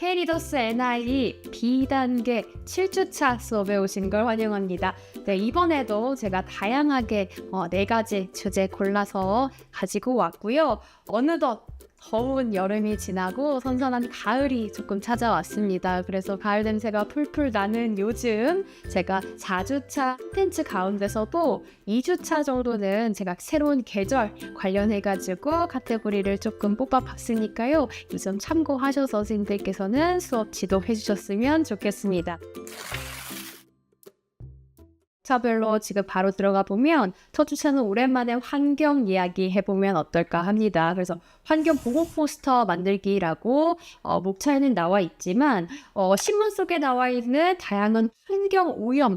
K리더스 NI B단계 7주차 수업에 오신 걸 환영합니다. 네, 이번에도 제가 다양하게 4가지 주제 골라서 가지고 왔고요. 어느덧 더운 여름이 지나고 선선한 가을이 조금 찾아왔습니다. 그래서 가을 냄새가 풀풀 나는 요즘 제가 4주차 콘텐츠 가운데서도 2주차 정도는 제가 새로운 계절 관련해가지고 카테고리를 조금 뽑아봤으니까요. 이 점 참고하셔서 선생님들께서는 수업 지도해 주셨으면 좋겠습니다. 차별로 지금 바로 들어가 보면 첫 주차는 오랜만에 환경 이야기 해보면 어떨까 합니다. 그래서 환경 보고 포스터 만들기라고 목차에는 나와 있지만 신문 속에 나와 있는 다양한 환경 오염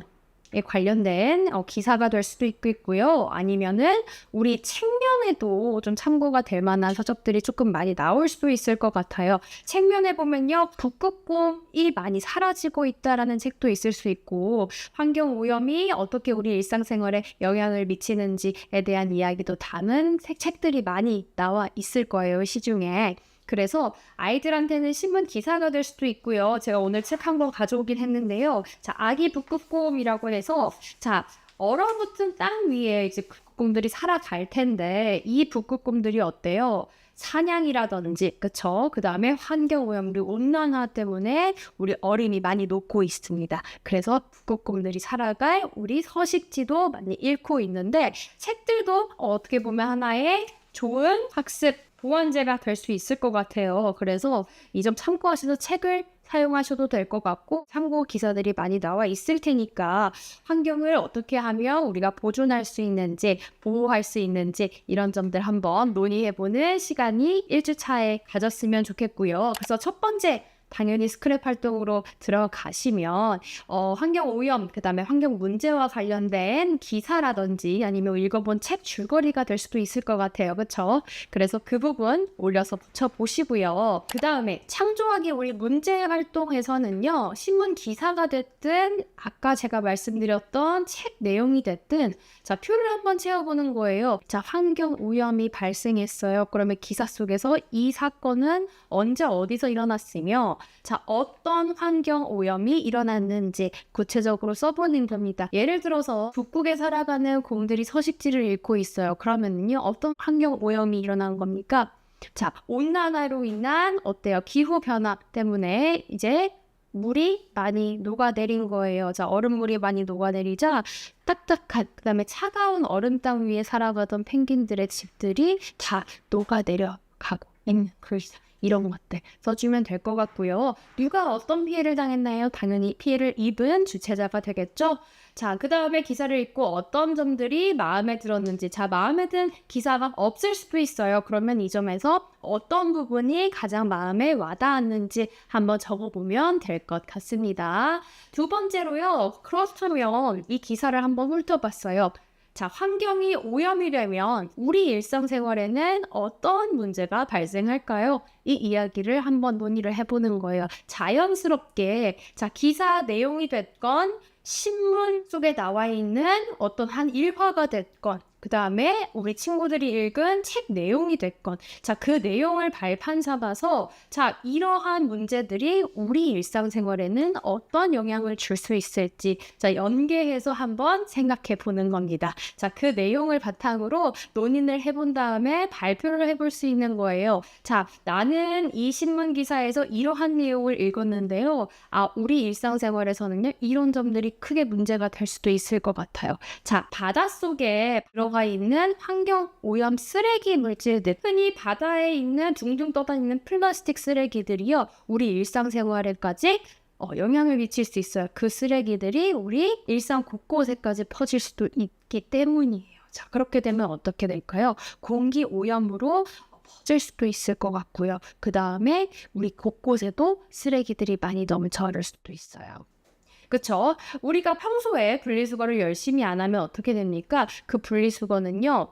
에 관련된 기사가 될 수도 있고요. 아니면은 우리 책면에도 좀 참고가 될 만한 서적들이 조금 많이 나올 수도 있을 것 같아요. 책면에 보면요, 북극곰이 많이 사라지고 있다라는 책도 있을 수 있고, 환경 오염이 어떻게 우리 일상생활에 영향을 미치는지에 대한 이야기도 담은 책들이 많이 나와 있을 거예요, 시중에. 그래서 아이들한테는 신문 기사가 될 수도 있고요. 제가 오늘 책 한 권 가져오긴 했는데요. 자, 아기 북극곰이라고 해서 얼어붙은 땅 위에 이제 북극곰들이 살아갈 텐데 이 북극곰들이 어때요? 사냥이라든지, 그쵸? 그 다음에 환경오염, 우리 온난화 때문에 우리 얼음이 많이 녹고 있습니다. 그래서 북극곰들이 살아갈 우리 서식지도 많이 잃고 있는데 책들도 어떻게 보면 하나의 좋은 학습 보완제가 될 수 있을 것 같아요. 그래서 이 점 참고하셔서 책을 사용하셔도 될 것 같고 참고 기사들이 많이 나와 있을 테니까 환경을 어떻게 하면 우리가 보존할 수 있는지 보호할 수 있는지 이런 점들 한번 논의해보는 시간이 1주차에 가졌으면 좋겠고요. 그래서 첫 번째 당연히 스크랩 활동으로 들어가시면 환경오염, 그 다음에 환경 문제와 관련된 기사라든지 아니면 읽어본 책 줄거리가 될 수도 있을 것 같아요. 그렇죠? 그래서 그 부분 올려서 붙여보시고요. 그 다음에 창조하기 우리 문제 활동에서는요. 신문 기사가 됐든 아까 제가 말씀드렸던 책 내용이 됐든 자, 표를 한번 채워보는 거예요. 자, 환경오염이 발생했어요. 그러면 기사 속에서 이 사건은 언제 어디서 일어났으며 자, 어떤 환경 오염이 일어났는지 구체적으로 써보는 겁니다. 예를 들어서 북극에 살아가는 곰들이 서식지를 잃고 있어요. 그러면요, 어떤 환경 오염이 일어난 겁니까? 자, 온난화로 인한 어때요? 기후 변화 때문에 이제 물이 많이 녹아내린 거예요. 자, 얼음물이 많이 녹아내리자 딱딱한, 그 다음에 차가운 얼음 땅 위에 살아가던 펭귄들의 집들이 다 녹아내려가고 있는 글자. 이런 것들 써주면 될 것 같고요. 누가 어떤 피해를 당했나요? 당연히 피해를 입은 주체자가 되겠죠? 자, 그 다음에 기사를 읽고 어떤 점들이 마음에 들었는지, 자, 마음에 든 기사가 없을 수도 있어요. 그러면 이 점에서 어떤 부분이 가장 마음에 와닿았는지 한번 적어보면 될 것 같습니다. 두 번째로요, 그렇다면 이 기사를 한번 훑어봤어요. 자, 환경이 오염이 되면 우리 일상생활에는 어떤 문제가 발생할까요? 이 이야기를 한번 논의를 해보는 거예요. 자연스럽게 자, 기사 내용이 됐건 신문 속에 나와 있는 어떤 한 일화가 됐건 그 다음에 우리 친구들이 읽은 책 내용이 됐건 자, 그 내용을 발판 삼아서 자, 이러한 문제들이 우리 일상생활에는 어떤 영향을 줄 수 있을지 자, 연계해서 한번 생각해 보는 겁니다. 자, 그 내용을 바탕으로 논의를 해본 다음에 발표를 해볼 수 있는 거예요. 자, 나는 이 신문 기사에서 이러한 내용을 읽었는데요. 아, 우리 일상생활에서는요, 이런 점들이 크게 문제가 될 수도 있을 것 같아요. 자, 바닷속에 들어가 있는 환경 오염 쓰레기 물질들, 흔히 바다에 있는 둥둥 떠다니는 플라스틱 쓰레기들이요, 우리 일상생활에까지 영향을 미칠 수 있어요. 그 쓰레기들이 우리 일상 곳곳에까지 퍼질 수도 있기 때문이에요. 자, 그렇게 되면 어떻게 될까요? 공기 오염으로 퍼질 수도 있을 것 같고요. 그 다음에 우리 곳곳에도 쓰레기들이 많이 넘쳐날 수도 있어요. 그쵸? 우리가 평소에 분리수거를 열심히 안 하면 어떻게 됩니까? 그 분리수거는요,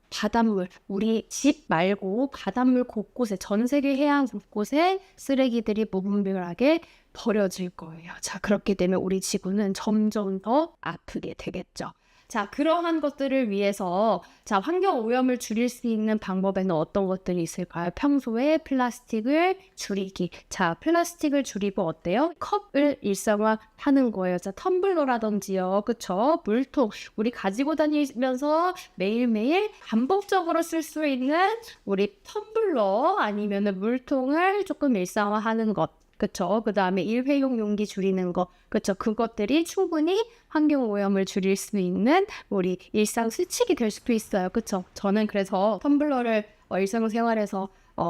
바닷물, 우리 집 말고 바닷물 곳곳에, 전 세계 해안 곳곳에 쓰레기들이 무분별하게 버려질 거예요. 자, 그렇게 되면 우리 지구는 점점 더 아프게 되겠죠. 자, 그러한 것들을 위해서 자, 환경 오염을 줄일 수 있는 방법에는 어떤 것들이 있을까요? 평소에 플라스틱을 줄이기. 자, 플라스틱을 줄이고 어때요? 컵을 일상화하는 거예요. 자, 텀블러라든지요. 그쵸? 물통. 우리 가지고 다니면서 매일매일 반복적으로 쓸 수 있는 우리 텀블러 아니면은 물통을 조금 일상화하는 것. 그쵸? 그 다음에 일회용 용기 줄이는 거. 그쵸? 그것들이 충분히 환경 오염을 줄일 수 있는 우리 일상 수칙이 될 수도 있어요. 그쵸? 저는 그래서 텀블러를 일상생활에서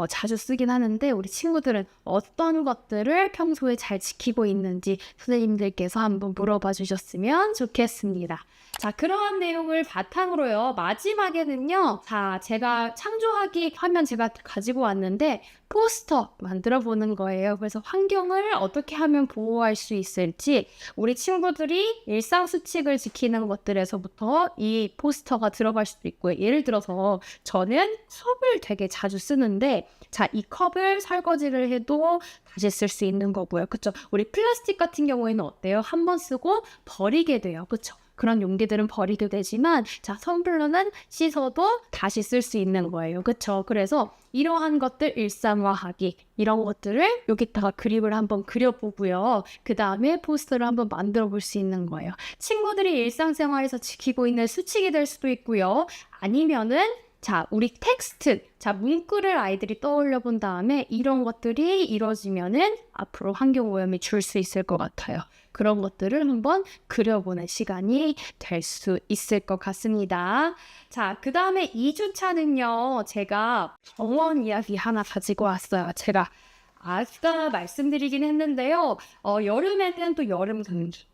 자주 쓰긴 하는데 우리 친구들은 어떤 것들을 평소에 잘 지키고 있는지 선생님들께서 한번 물어봐 주셨으면 좋겠습니다. 자, 그러한 내용을 바탕으로요. 마지막에는요. 자, 제가 창조하기 하면 제가 가지고 왔는데 포스터 만들어 보는 거예요. 그래서 환경을 어떻게 하면 보호할 수 있을지 우리 친구들이 일상 수칙을 지키는 것들에서부터 이 포스터가 들어갈 수도 있고요. 예를 들어서 저는 컵을 되게 자주 쓰는데 자, 이 컵을 설거지를 해도 다시 쓸 수 있는 거고요. 그쵸? 우리 플라스틱 같은 경우에는 어때요? 한 번 쓰고 버리게 돼요. 그쵸? 그런 용기들은 버리게 되지만 자, 텀블러는 씻어도 다시 쓸 수 있는 거예요. 그쵸? 그래서 이러한 것들 일상화하기 이런 것들을 여기다가 그림을 한번 그려보고요. 그 다음에 포스터를 한번 만들어 볼 수 있는 거예요. 친구들이 일상생활에서 지키고 있는 수칙이 될 수도 있고요. 아니면은 자, 우리 텍스트, 자, 문구를 아이들이 떠올려 본 다음에 이런 것들이 이루어지면은 앞으로 환경오염이 줄 수 있을 것 같아요. 그런 것들을 한번 그려보는 시간이 될 수 있을 것 같습니다. 자, 그 다음에 2주차는요, 제가 병원 이야기 하나 가지고 왔어요. 제가 아까 말씀드리긴 했는데요, 여름에는 또 여름 감기.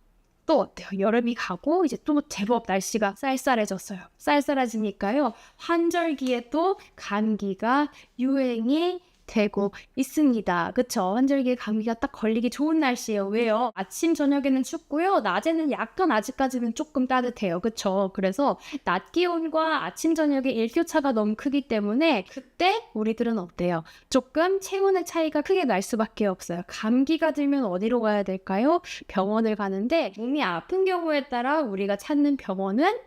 또 어때요? 여름이 가고 이제 또 제법 날씨가 쌀쌀해졌어요. 쌀쌀해지니까요. 환절기에 또 감기가 유행이 되고 있습니다. 그쵸? 환절기에 감기가 딱 걸리기 좋은 날씨예요. 왜요? 아침 저녁에는 춥고요. 낮에는 약간 아직까지는 조금 따뜻해요. 그쵸? 그래서 낮 기온과 아침 저녁의 일교차가 너무 크기 때문에 그때 우리들은 어때요? 조금 체온의 차이가 크게 날 수밖에 없어요. 감기가 들면 어디로 가야 될까요? 병원을 가는데 몸이 아픈 경우에 따라 우리가 찾는 병원은 다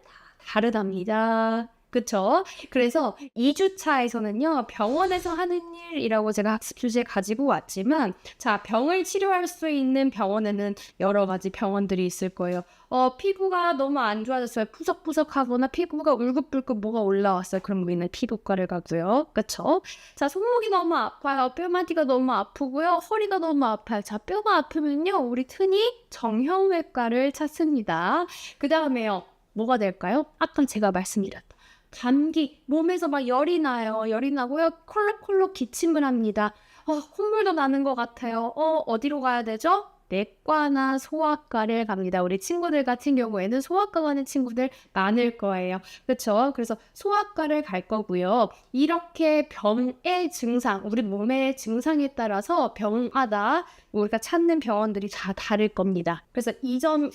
다르답니다. 그쵸? 그래서 2주차에서는요, 병원에서 하는 일이라고 제가 학습 주제 가지고 왔지만, 자, 병을 치료할 수 있는 병원에는 여러 가지 병원들이 있을 거예요. 피부가 너무 안 좋아졌어요. 푸석푸석하거나 피부가 울긋불긋 뭐가 올라왔어요. 그럼 우리는 피부과를 가고요. 그쵸? 자, 손목이 너무 아파요. 뼈마디가 너무 아프고요. 허리가 너무 아파요. 자, 뼈가 아프면요, 우리 흔히 정형외과를 찾습니다. 그 다음에요, 뭐가 될까요? 아까 제가 말씀드렸던 감기, 몸에서 막 열이 나요. 열이 나고요. 콜록콜록 기침을 합니다. 콧물도 나는 것 같아요. 어디로 가야 되죠? 내과나 소아과를 갑니다. 우리 친구들 같은 경우에는 소아과 가는 친구들 많을 거예요. 그렇죠? 그래서 소아과를 갈 거고요. 이렇게 병의 증상, 우리 몸의 증상에 따라서 병마다 우리가 찾는 병원들이 다 다를 겁니다. 그래서 이 점을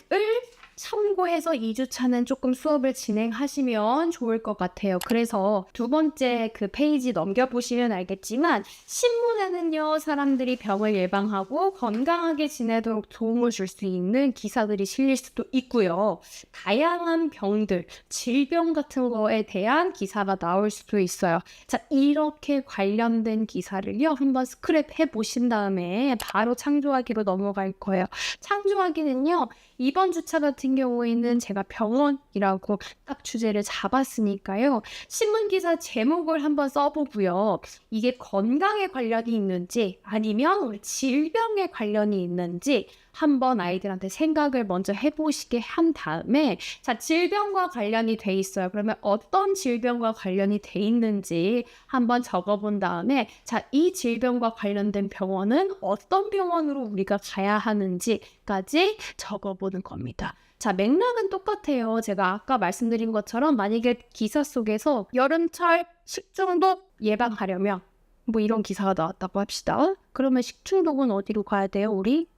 참고해서 2주차는 조금 수업을 진행하시면 좋을 것 같아요. 그래서 두 번째 그 페이지 넘겨보시면 알겠지만 신문에는요, 사람들이 병을 예방하고 건강하게 지내도록 도움을 줄 수 있는 기사들이 실릴 수도 있고요. 다양한 병들, 질병 같은 거에 대한 기사가 나올 수도 있어요. 자, 이렇게 관련된 기사를요, 한번 스크랩 해보신 다음에 바로 창조하기로 넘어갈 거예요. 창조하기는요, 이번 주차 같은 경우에는 제가 병원이라고 딱 주제를 잡았으니까요. 신문기사 제목을 한번 써보고요. 이게 건강에 관련이 있는지 아니면 질병에 관련이 있는지 한번 아이들한테 생각을 먼저 해보시게 한 다음에 자, 질병과 관련이 돼 있어요. 그러면 어떤 질병과 관련이 돼 있는지 한번 적어본 다음에 자, 이 질병과 관련된 병원은 어떤 병원으로 우리가 가야 하는지까지 적어보는 겁니다. 자, 맥락은 똑같아요. 제가 아까 말씀드린 것처럼 만약에 기사 속에서 여름철 식중독 예방하려면 뭐 이런 기사가 나왔다고 합시다. 그러면 식중독은 어디로 가야 돼요, 우리?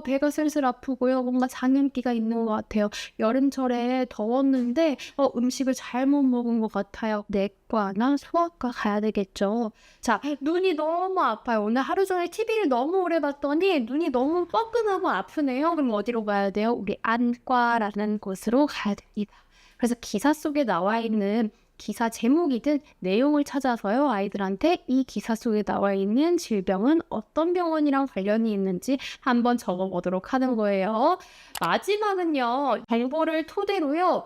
배가 슬슬 아프고요. 뭔가 장염기가 있는 것 같아요. 여름철에 더웠는데 음식을 잘못 먹은 것 같아요. 내과나 소아과 가야 되겠죠. 자, 눈이 너무 아파요. 오늘 하루 종일 TV를 너무 오래 봤더니 눈이 너무 뻐근하고 아프네요. 그럼 어디로 가야 돼요? 우리 안과라는 곳으로 가야 됩니다. 그래서 기사 속에 나와 있는 기사 제목이든 내용을 찾아서요, 아이들한테 이 기사 속에 나와 있는 질병은 어떤 병원이랑 관련이 있는지 한번 적어보도록 하는 거예요. 마지막은요, 정보를 토대로요,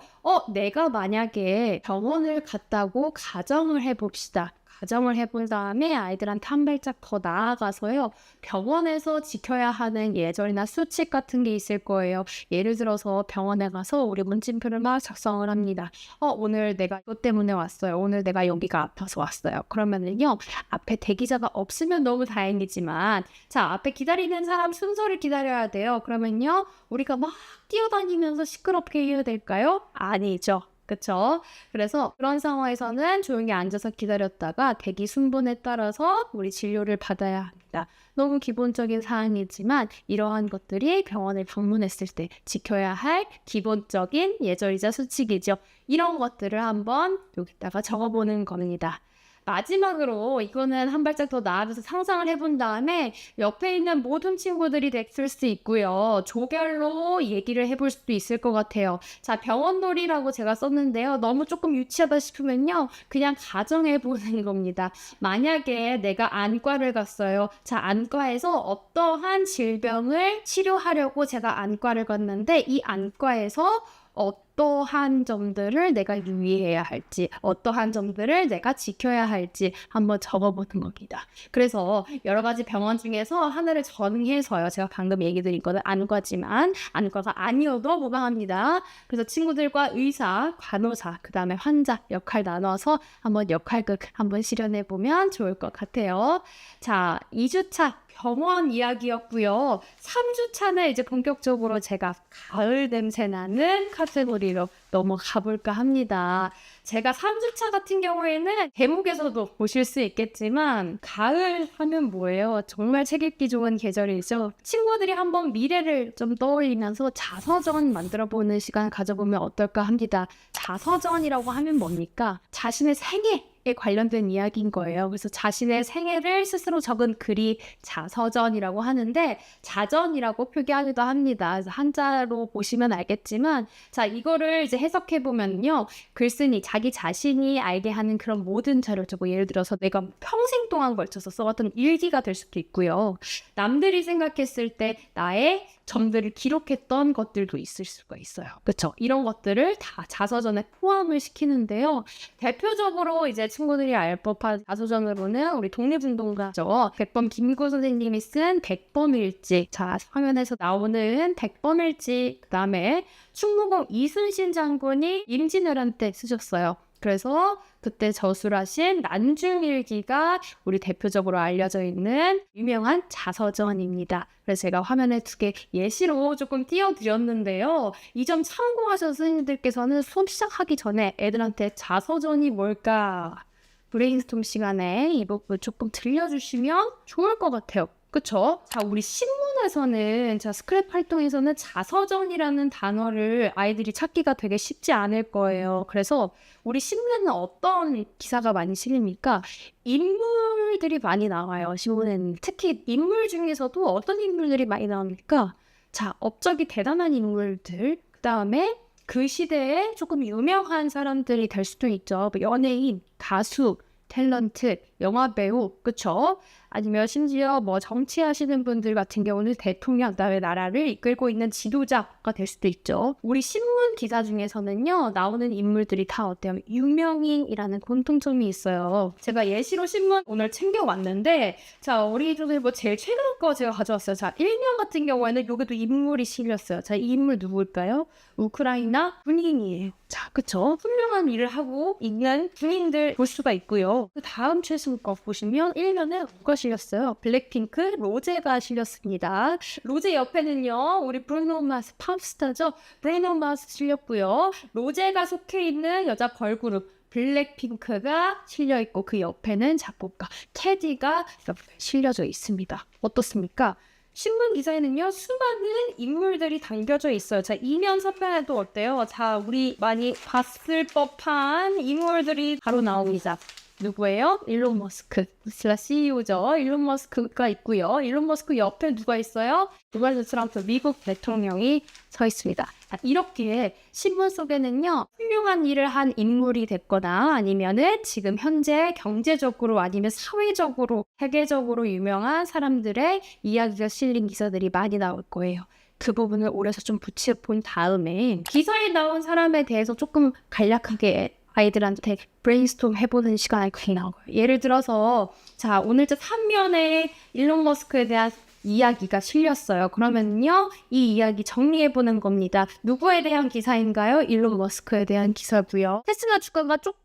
내가 만약에 병원을 갔다고 가정을 해봅시다. 가정을 해본 다음에 아이들한테 한 발짝 더 나아가서요, 병원에서 지켜야 하는 예절이나 수칙 같은 게 있을 거예요. 예를 들어서 병원에 가서 우리 문진표를 막 작성을 합니다. 오늘 내가 이것 때문에 왔어요. 오늘 내가 여기가 아파서 왔어요. 그러면은요, 앞에 대기자가 없으면 너무 다행이지만, 자, 앞에 기다리는 사람 순서를 기다려야 돼요. 그러면요, 우리가 막 뛰어다니면서 시끄럽게 해야 될까요? 아니죠. 그쵸? 그래서 그런 상황에서는 조용히 앉아서 기다렸다가 대기 순번에 따라서 우리 진료를 받아야 합니다. 너무 기본적인 사항이지만 이러한 것들이 병원을 방문했을 때 지켜야 할 기본적인 예절이자 수칙이죠. 이런 것들을 한번 여기다가 적어보는 겁니다. 마지막으로 이거는 한 발짝 더 나아가서 상상을 해본 다음에 옆에 있는 모든 친구들이 됐을 수 있고요. 조별로 얘기를 해볼 수도 있을 것 같아요. 자, 병원놀이라고 제가 썼는데요. 너무 조금 유치하다 싶으면요, 그냥 가정해보는 겁니다. 만약에 내가 안과를 갔어요. 자, 안과에서 어떠한 질병을 치료하려고 제가 안과를 갔는데 이 안과에서 어떠한 점들을 내가 유의해야 할지, 어떠한 점들을 내가 지켜야 할지 한번 적어보는 겁니다. 그래서 여러 가지 병원 중에서 하나를 정해서요. 제가 방금 얘기 드린 거는 안과지만 안과가 아니어도 무방합니다. 그래서 친구들과 의사, 간호사, 그 다음에 환자 역할 나눠서 한번 역할극 한번 실현해보면 좋을 것 같아요. 자, 2주차 병원 이야기였고요. 3주차는 이제 본격적으로 제가 가을 냄새 나는 카테고리로 넘어가 볼까 합니다. 제가 3주차 같은 경우에는 대목에서도 보실 수 있겠지만 가을 하면 뭐예요? 정말 책 읽기 좋은 계절이죠. 친구들이 한번 미래를 좀 떠올리면서 자서전 만들어보는 시간 가져보면 어떨까 합니다. 자서전이라고 하면 뭡니까? 자신의 생애 에 관련된 이야기인 거예요. 그래서 자신의 생애를 스스로 적은 글이 자서전이라고 하는데 자전이라고 표기하기도 합니다. 그래서 한자로 보시면 알겠지만, 자, 이거를 이제 해석해 보면요, 글쓴이 자기 자신이 알게 하는 그런 모든 자료를 적고, 예를 들어서 내가 평생 동안 걸쳐서 써왔던 일기가 될 수도 있고요. 남들이 생각했을 때 나의 점들을 기록했던 것들도 있을 수가 있어요. 그렇죠? 이런 것들을 다 자서전에 포함을 시키는데요. 대표적으로 이제 친구들이 알 법한 자서전으로는 우리 독립운동가죠. 백범 김구 선생님이 쓴 백범일지, 자, 화면에서 나오는 백범일지, 그 다음에 충무공 이순신 장군이 임진왜란 때 쓰셨어요. 그래서 그때 저술하신 난중일기가 우리 대표적으로 알려져 있는 유명한 자서전입니다. 그래서 제가 화면에 2개 예시로 조금 띄워드렸는데요. 이 점 참고하셔서 선생님들께서는 수업 시작하기 전에 애들한테 자서전이 뭘까 브레인스톰 시간에 이 부분 조금 들려주시면 좋을 것 같아요. 그쵸? 자, 우리 신문에서는, 자, 스크랩 활동에서는 자서전이라는 단어를 아이들이 찾기가 되게 쉽지 않을 거예요. 그래서 우리 신문에는 어떤 기사가 많이 실립니까? 인물들이 많이 나와요, 신문에는. 특히 인물 중에서도 어떤 인물들이 많이 나옵니까? 자, 업적이 대단한 인물들, 그 다음에 그 시대에 조금 유명한 사람들이 될 수도 있죠. 뭐 연예인, 가수, 탤런트, 영화배우, 그쵸? 아니면 심지어 뭐 정치하시는 분들 같은 경우는 대통령, 그다음에 나라를 이끌고 있는 지도자가 될 수도 있죠. 우리 신문 기사 중에서는요, 나오는 인물들이 다 어때요? 유명인이라는 공통점이 있어요. 제가 예시로 신문 오늘 챙겨왔는데, 자, 우리들 뭐 제일 최근 거 제가 가져왔어요. 자, 일면 같은 경우에는 여기도 인물이 실렸어요. 자, 이 인물 누구일까요? 우크라이나 군인이에요. 자, 그쵸? 훌륭한 일을 하고 있는 군인들 볼 수가 있고요. 그 다음 최신 거 보시면 일면에 누가 실렸어요? 블랙핑크 로제가 실렸습니다. 로제 옆에는요, 우리 브루노 마스 팝스타죠? 브루노 마스 실렸고요. 로제가 속해 있는 여자 걸그룹 블랙핑크가 실려있고 그 옆에는 작곡가 테디가 옆에 실려져 있습니다. 어떻습니까? 신문 기사에는요, 수많은 인물들이 담겨져 있어요. 자, 2면 3면에도 어때요? 자, 우리 많이 봤을 법한 인물들이 바로 나옵니다. 누구예요? 일론 머스크. 테슬라 CEO죠. 일론 머스크가 있고요. 일론 머스크 옆에 누가 있어요? 도널드 트럼프 미국 대통령이 서 있습니다. 이렇게 신문 속에는요, 훌륭한 일을 한 인물이 됐거나 아니면은 지금 현재 경제적으로 아니면 사회적으로, 세계적으로 유명한 사람들의 이야기가 실린 기사들이 많이 나올 거예요. 그 부분을 올해서 좀 본 다음에 기사에 나온 사람에 대해서 조금 간략하게 아이들한테 브레인스톰 해보는 시간을 갖는 거예요. 예를 들어서 자, 오늘자 3면에 일론 머스크에 대한 이야기가 실렸어요. 그러면요, 이 이야기 정리해보는 겁니다. 누구에 대한 기사인가요? 일론 머스크에 대한 기사고요. 테슬라 주가가 조금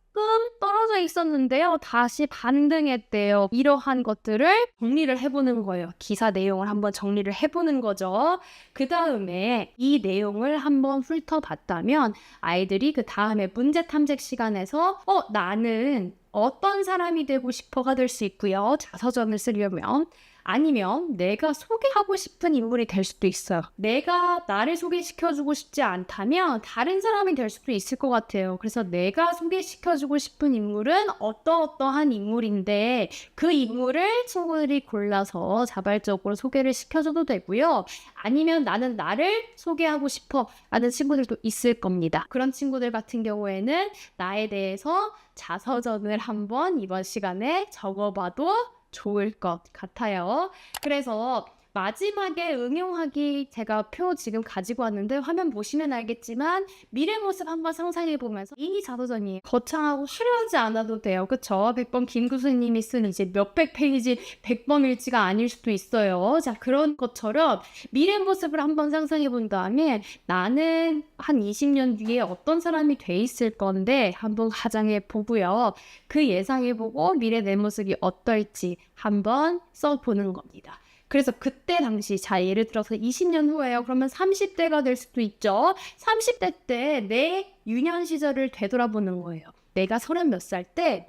떨어져 있었는데요, 다시 반등했대요. 이러한 것들을 정리를 해보는 거예요. 기사 내용을 한번 정리를 해보는 거죠. 그 다음에 이 내용을 한번 훑어봤다면 아이들이 그 다음에 문제 탐색 시간에서 나는 어떤 사람이 되고 싶어가 될 수 있고요. 자서전을 쓰려면. 아니면 내가 소개하고 싶은 인물이 될 수도 있어요. 내가 나를 소개시켜주고 싶지 않다면 다른 사람이 될 수도 있을 것 같아요. 그래서 내가 소개시켜주고 싶은 인물은 어떠한 인물인데 그 인물을 친구들이 골라서 자발적으로 소개를 시켜줘도 되고요. 아니면 나는 나를 소개하고 싶어 라는 친구들도 있을 겁니다. 그런 친구들 같은 경우에는 나에 대해서 자서전을 한번 이번 시간에 적어봐도 좋을 것 같아요. 그래서 마지막에 응용하기 제가 표 지금 가지고 왔는데 화면 보시면 알겠지만 미래 모습 한번 상상해 보면서 이 자서전이 거창하고 화려하지 않아도 돼요. 그쵸? 100번 김 교수님이 쓴 이제 몇백 페이지 100번 일지가 아닐 수도 있어요. 자, 그런 것처럼 미래 모습을 한번 상상해 본 다음에 나는 한 20년 뒤에 어떤 사람이 돼 있을 건데 한번 가정해 보고요. 그 예상해 보고 미래 내 모습이 어떨지 한번 써보는 겁니다. 그래서 그때 당시, 자, 예를 들어서 20년 후에요. 그러면 30대가 될 수도 있죠. 30대 때 내 유년 시절을 되돌아보는 거예요. 내가 30 몇 살 때,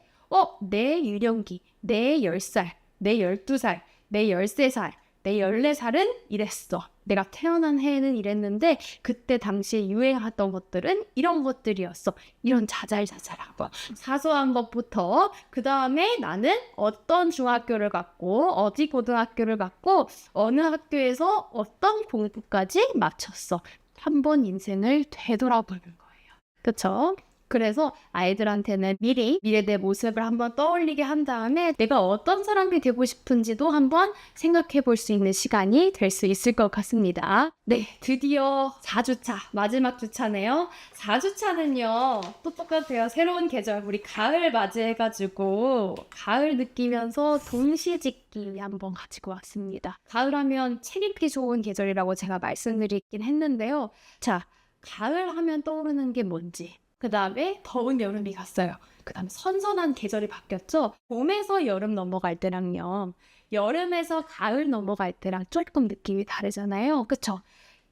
내 유년기, 내 10살, 내 12살, 내 13살, 내 14살은 이랬어. 내가 태어난 해에는 이랬는데 그때 당시에 유행하던 것들은 이런 것들이었어. 이런 자잘자잘한 거. 사소한 것부터 그 다음에 나는 어떤 중학교를 갔고 어디 고등학교를 갔고 어느 학교에서 어떤 공부까지 마쳤어. 한번 인생을 되돌아보는 거예요. 그쵸? 그래서 아이들한테는 미래 내 모습을 한번 떠올리게 한 다음에 내가 어떤 사람이 되고 싶은지도 한번 생각해 볼 수 있는 시간이 될 수 있을 것 같습니다. 네, 드디어 4주차, 마지막 주차네요. 4주차는요, 또 똑같아요. 새로운 계절, 우리 가을 맞이해가지고 가을 느끼면서 동시짓기 한번 가지고 왔습니다. 가을 하면 책 읽기 좋은 계절이라고 제가 말씀드리긴 했는데요. 자, 가을 하면 떠오르는 게 뭔지, 그 다음에 더운 여름이 갔어요. 그 다음에 선선한 계절이 바뀌었죠. 봄에서 여름 넘어갈 때랑요, 여름에서 가을 넘어갈 때랑 조금 느낌이 다르잖아요. 그쵸?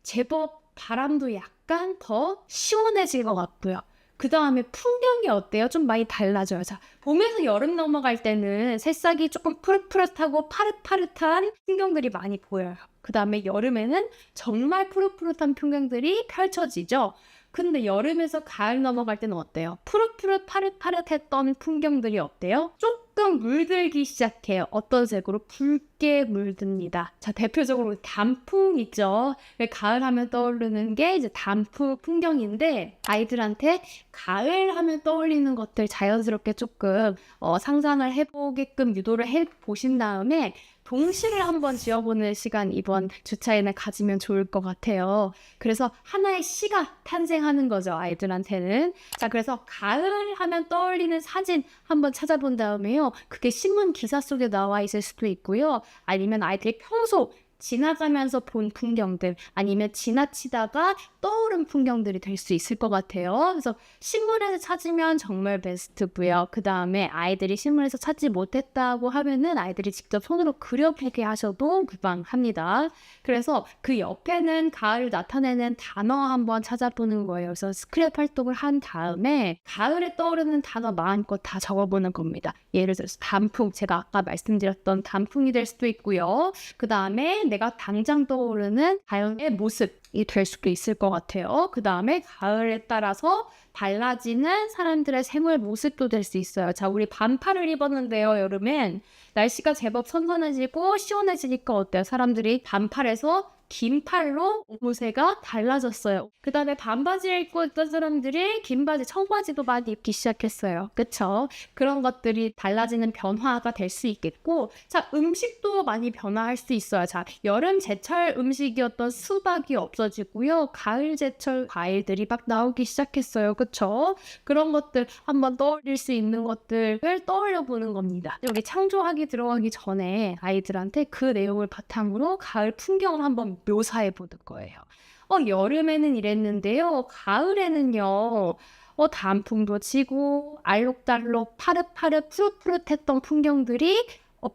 제법 바람도 약간 더 시원해질 것 같고요. 그 다음에 풍경이 어때요? 좀 많이 달라져요. 자, 봄에서 여름 넘어갈 때는 새싹이 조금 푸릇푸릇하고 파릇파릇한 풍경들이 많이 보여요. 그 다음에 여름에는 정말 푸릇푸릇한 풍경들이 펼쳐지죠. 근데 여름에서 가을 넘어갈 때는 어때요? 푸릇푸릇 파릇파릇했던 풍경들이 어때요? 조금 물들기 시작해요. 어떤 색으로? 붉게 물듭니다. 자, 대표적으로 단풍 있죠. 가을 하면 떠오르는 게 이제 단풍 풍경인데 아이들한테 가을 하면 떠올리는 것들 자연스럽게 조금 상상을 해보게끔 유도를 해보신 다음에 동시를 한번 지어보는 시간 이번 주차에는 가지면 좋을 것 같아요. 그래서 하나의 시가 탄생하는 거죠, 아이들한테는. 자, 그래서 가을 하면 떠올리는 사진 한번 찾아본 다음에요. 그게 신문 기사 속에 나와 있을 수도 있고요. 아니면 아이들이 평소 지나가면서 본 풍경들, 아니면 지나치다가 떠오른 풍경들이 될 수 있을 것 같아요. 그래서 신문에서 찾으면 정말 베스트고요. 그 다음에 아이들이 신문에서 찾지 못했다고 하면은 아이들이 직접 손으로 그려보게 하셔도 무방합니다. 그래서 그 옆에는 가을 나타내는 단어 한번 찾아보는 거예요. 그래서 스크랩 활동을 한 다음에 가을에 떠오르는 단어 마음껏 다 적어보는 겁니다. 예를 들어서 단풍, 제가 아까 말씀드렸던 단풍이 될 수도 있고요. 그 다음에 내가 당장 떠오르는 자연의 모습이 될 수도 있을 것 같아요. 그 다음에 가을에 따라서 달라지는 사람들의 생활 모습도 될 수 있어요. 자, 우리 반팔을 입었는데요, 여름엔. 날씨가 제법 선선해지고 시원해지니까 어때요? 사람들이 반팔에서 긴팔로 옷모세가 달라졌어요. 그 다음에 반바지를 입고 있던 사람들이 긴바지, 청바지도 많이 입기 시작했어요. 그쵸? 그런 것들이 달라지는 변화가 될 수 있겠고, 자, 음식도 많이 변화할 수 있어요. 자, 여름 제철 음식이었던 수박이 없어지고요. 가을 제철 과일들이 막 나오기 시작했어요. 그쵸? 그런 것들 한번 떠올릴 수 있는 것들을 떠올려 보는 겁니다. 여기 창조하기 들어가기 전에 아이들한테 그 내용을 바탕으로 가을 풍경을 한번 묘사해 보는 거예요. 여름에는 이랬는데요. 가을에는요. 단풍도 지고 알록달록 파릇파릇 푸릇푸릇했던 풍경들이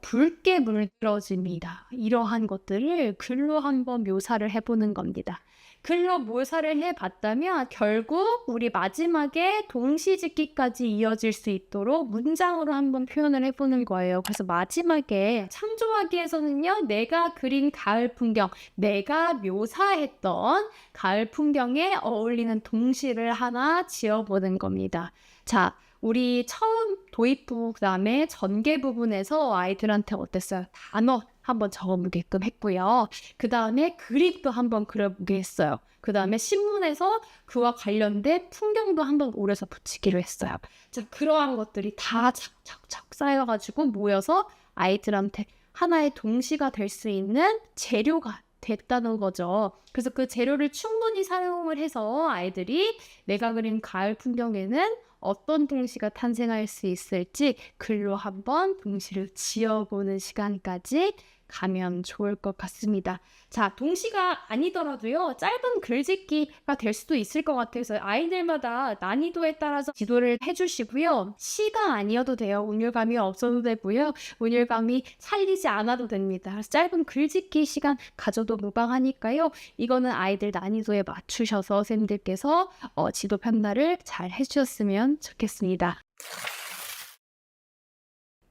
붉게 물들어집니다. 이러한 것들을 글로 한번 묘사를 해보는 겁니다. 글로 묘사를 해봤다면 결국 우리 마지막에 동시짓기까지 이어질 수 있도록 문장으로 한번 표현을 해보는 거예요. 그래서 마지막에 창조하기에서는요, 내가 그린 가을 풍경, 내가 묘사했던 가을 풍경에 어울리는 동시를 하나 지어보는 겁니다. 자, 우리 처음 도입부 그다음에 전개 부분에서 아이들한테 어땠어요? 단어 한번 적어보게끔 했고요. 그 다음에 그림도 한번 그려보게 했어요. 그 다음에 신문에서 그와 관련된 풍경도 한번 오려서 붙이기로 했어요. 자, 그러한 것들이 다 착착착 쌓여가지고 모여서 아이들한테 하나의 동시가 될 수 있는 재료가 됐다는 거죠. 그래서 그 재료를 충분히 사용을 해서 아이들이 내가 그린 가을 풍경에는 어떤 동시가 탄생할 수 있을지 글로 한번 동시를 지어보는 시간까지 가면 좋을 것 같습니다. 자, 동시가 아니더라도요, 짧은 글짓기가 될 수도 있을 것 같아요. 그래서 아이들마다 난이도에 따라서 지도를 해주시고요. 시가 아니어도 돼요. 운율감이 없어도 되고요. 운율감이 살리지 않아도 됩니다. 그래서 짧은 글짓기 시간 가져도 무방하니까요. 이거는 아이들 난이도에 맞추셔서 선생님들께서 지도 편달을 잘 해주셨으면 좋겠습니다.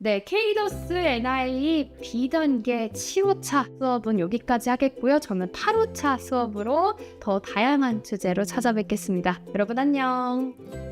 네, 케이더스 NI B단계 7호차 수업은 여기까지 하겠고요. 저는 8호차 수업으로 더 다양한 주제로 찾아뵙겠습니다. 여러분 안녕!